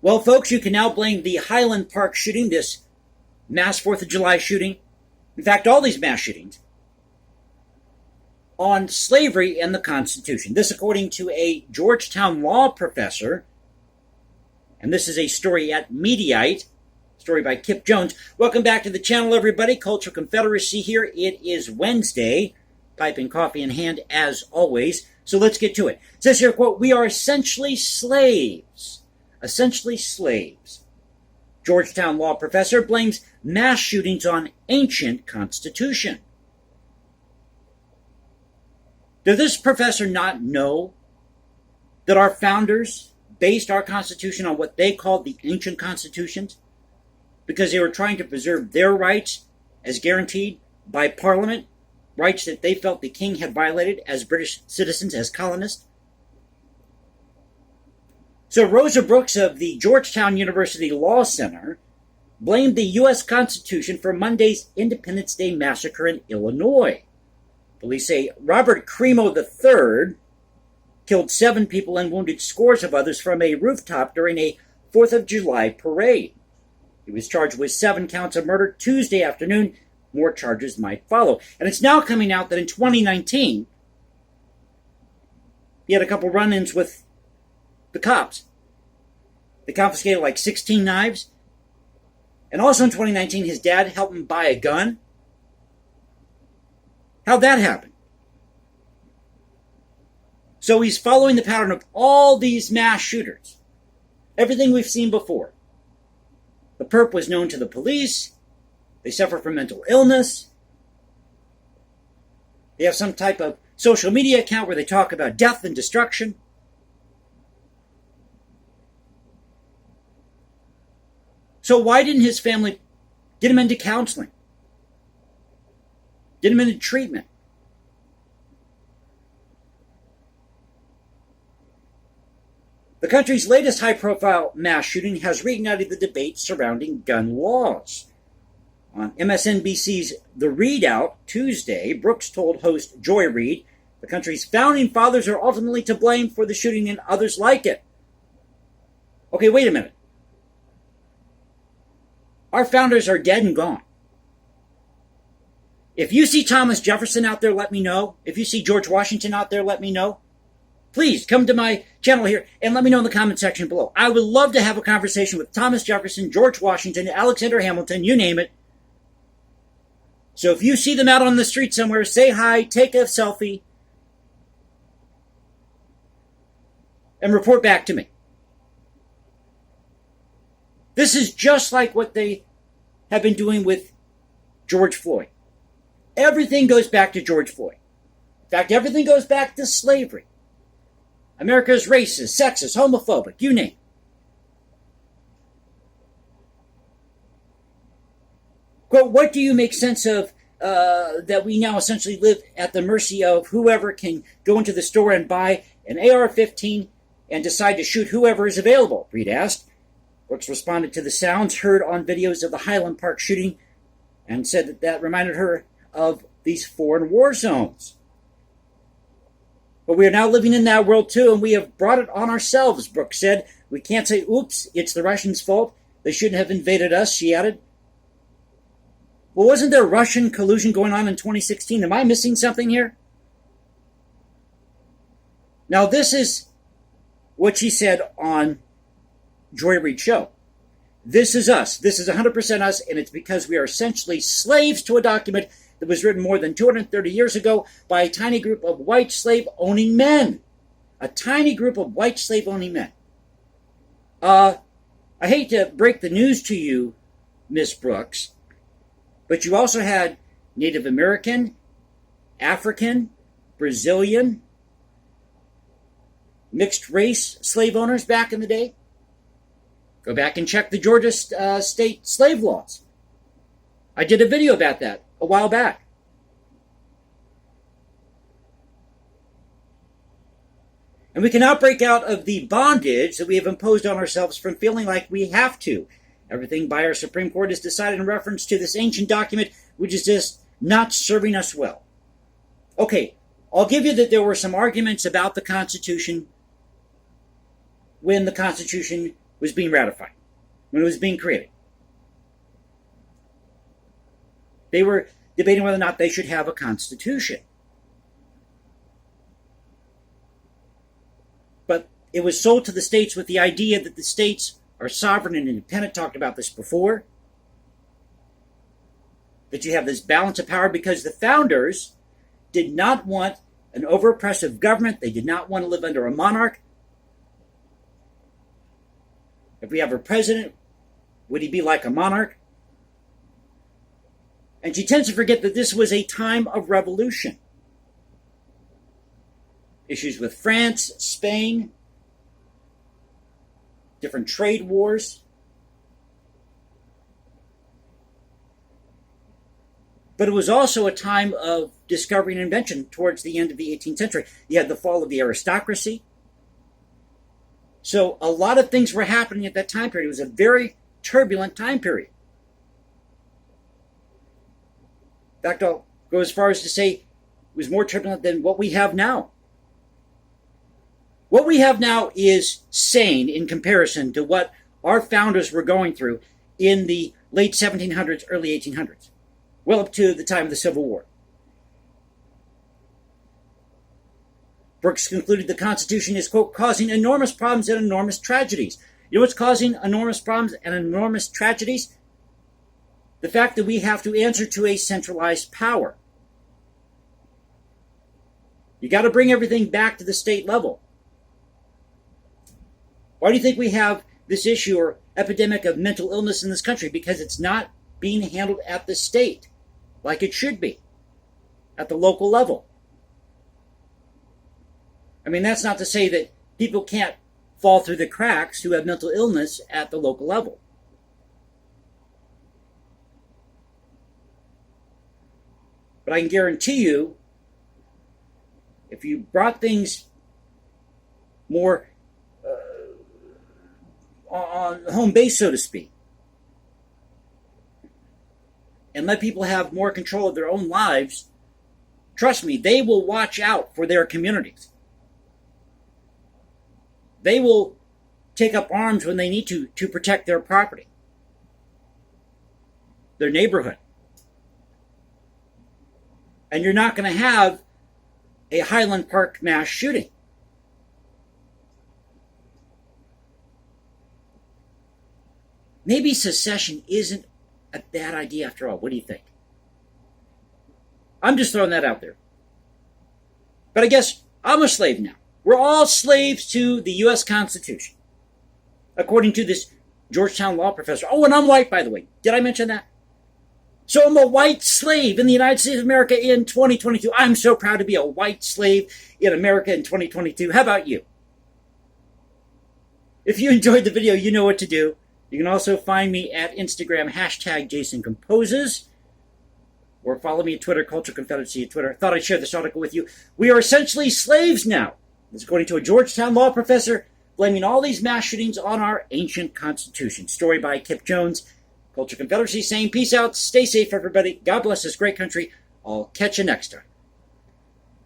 Well, folks, you can now blame the Highland Park shooting, this mass 4th of July shooting, in fact, all these mass shootings, on slavery and the Constitution. This according to a Georgetown law professor, and this is a story at Mediaite, story by Kip Jones. Welcome back to the channel, everybody. Cultural Confederacy here. It is Wednesday. Pipe and coffee in hand, as always. So let's get to it. It says here, quote, "We are essentially slaves." Essentially slaves. Georgetown law professor blames mass shootings on ancient Constitution. Does this professor not know that our founders based our Constitution on what they called the ancient constitutions? Because they were trying to preserve their rights as guaranteed by Parliament, rights that they felt the king had violated as British citizens, as colonists. So Rosa Brooks of the Georgetown University Law Center blamed the U.S. Constitution for Monday's Independence Day massacre in Illinois. Police say Robert Cremo III killed 7 people and wounded scores of others from a rooftop during a 4th of July parade. He was charged with 7 counts of murder Tuesday afternoon. More charges might follow. And it's now coming out that in 2019, he had a couple run-ins with the cops. They confiscated like 16 knives. And also in 2019, his dad helped him buy a gun. How'd that happen? So he's following the pattern of all these mass shooters. Everything we've seen before. The perp was known to the police. They suffer from mental illness. They have some type of social media account where they talk about death and destruction. So why didn't his family get him into counseling? Get him into treatment? The country's latest high-profile mass shooting has reignited the debate surrounding gun laws. On MSNBC's The Readout Tuesday, Brooks told host Joy Reid the country's founding fathers are ultimately to blame for the shooting and others like it. Okay, wait a minute. Our founders are dead and gone. If you see Thomas Jefferson out there, let me know. If you see George Washington out there, let me know. Please come to my channel here and let me know in the comment section below. I would love to have a conversation with Thomas Jefferson, George Washington, Alexander Hamilton, you name it. So if you see them out on the street somewhere, say hi, take a selfie, and report back to me. This is just like what they have been doing with George Floyd. Everything goes back to George Floyd. In fact, everything goes back to slavery. America is racist, sexist, homophobic, you name it. Quote, "What do you make sense of that we now essentially live at the mercy of whoever can go into the store and buy an AR-15 and decide to shoot whoever is available?" Reid asked. Brooks responded to the sounds heard on videos of the Highland Park shooting and said that that reminded her of these foreign war zones. "But we are now living in that world too, and we have brought it on ourselves," Brooks said. "We can't say, oops, it's the Russians' fault. They shouldn't have invaded us," she added. Well, wasn't there Russian collusion going on in 2016? Am I missing something here? Now, this is what she said on Joy Reid's show. "This is us. This is 100% us, and it's because we are essentially slaves to a document that was written more than 230 years ago by a tiny group of white slave-owning men." A tiny group of white slave-owning men. I hate to break the news to you, Miss Brooks, but you also had Native American, African, Brazilian, mixed-race slave owners back in the day. Go back and check the Georgia state slave laws. I did a video about that a while back. And we cannot break out of the bondage that we have imposed on ourselves from feeling like we have to. Everything by our Supreme Court is decided in reference to this ancient document, which is just not serving us well. Okay, I'll give you that there were some arguments about the Constitution when the Constitution was being ratified, when it was being created. They were debating whether or not they should have a constitution. But it was sold to the states with the idea that the states are sovereign and independent. Talked about this before. That you have this balance of power because the founders did not want an over-oppressive government. They did not want to live under a monarch. If we have a president, would he be like a monarch? And she tends to forget that this was a time of revolution. Issues with France, Spain, different trade wars. But it was also a time of discovery and invention towards the end of the 18th century. You had the fall of the aristocracy. So a lot of things were happening at that time period. It was a very turbulent time period. In fact, I'll go as far as to say it was more turbulent than what we have now. What we have now is sane in comparison to what our founders were going through in the late 1700s, early 1800s, well up to the time of the Civil War. Brooks concluded the Constitution is, quote, causing enormous problems and enormous tragedies. You know what's causing enormous problems and enormous tragedies? The fact that we have to answer to a centralized power. You got to bring everything back to the state level. Why do you think we have this issue or epidemic of mental illness in this country? Because it's not being handled at the state like it should be, at the local level. I mean, that's not to say that people can't fall through the cracks who have mental illness at the local level. But I can guarantee you, if you brought things more on home base, so to speak, and let people have more control of their own lives, trust me, they will watch out for their communities. They will take up arms when they need to protect their property, their neighborhood. And you're not going to have a Highland Park mass shooting. Maybe secession isn't a bad idea after all. What do you think? I'm just throwing that out there. But I guess I'm a slave now. We're all slaves to the U.S. Constitution, according to this Georgetown law professor. Oh, and I'm white, by the way. Did I mention that? So I'm a white slave in the United States of America in 2022. I'm so proud to be a white slave in America in 2022. How about you? If you enjoyed the video, you know what to do. You can also find me at Instagram, #JasonComposes, or follow me at Twitter, Cultural Confederacy at Twitter. Thought I'd share this article with you. We are essentially slaves now. This is according to a Georgetown law professor, blaming all these mass shootings on our ancient Constitution. Story by Kip Jones. Culture Confederacy saying peace out, stay safe everybody, God bless this great country. I'll catch you next time.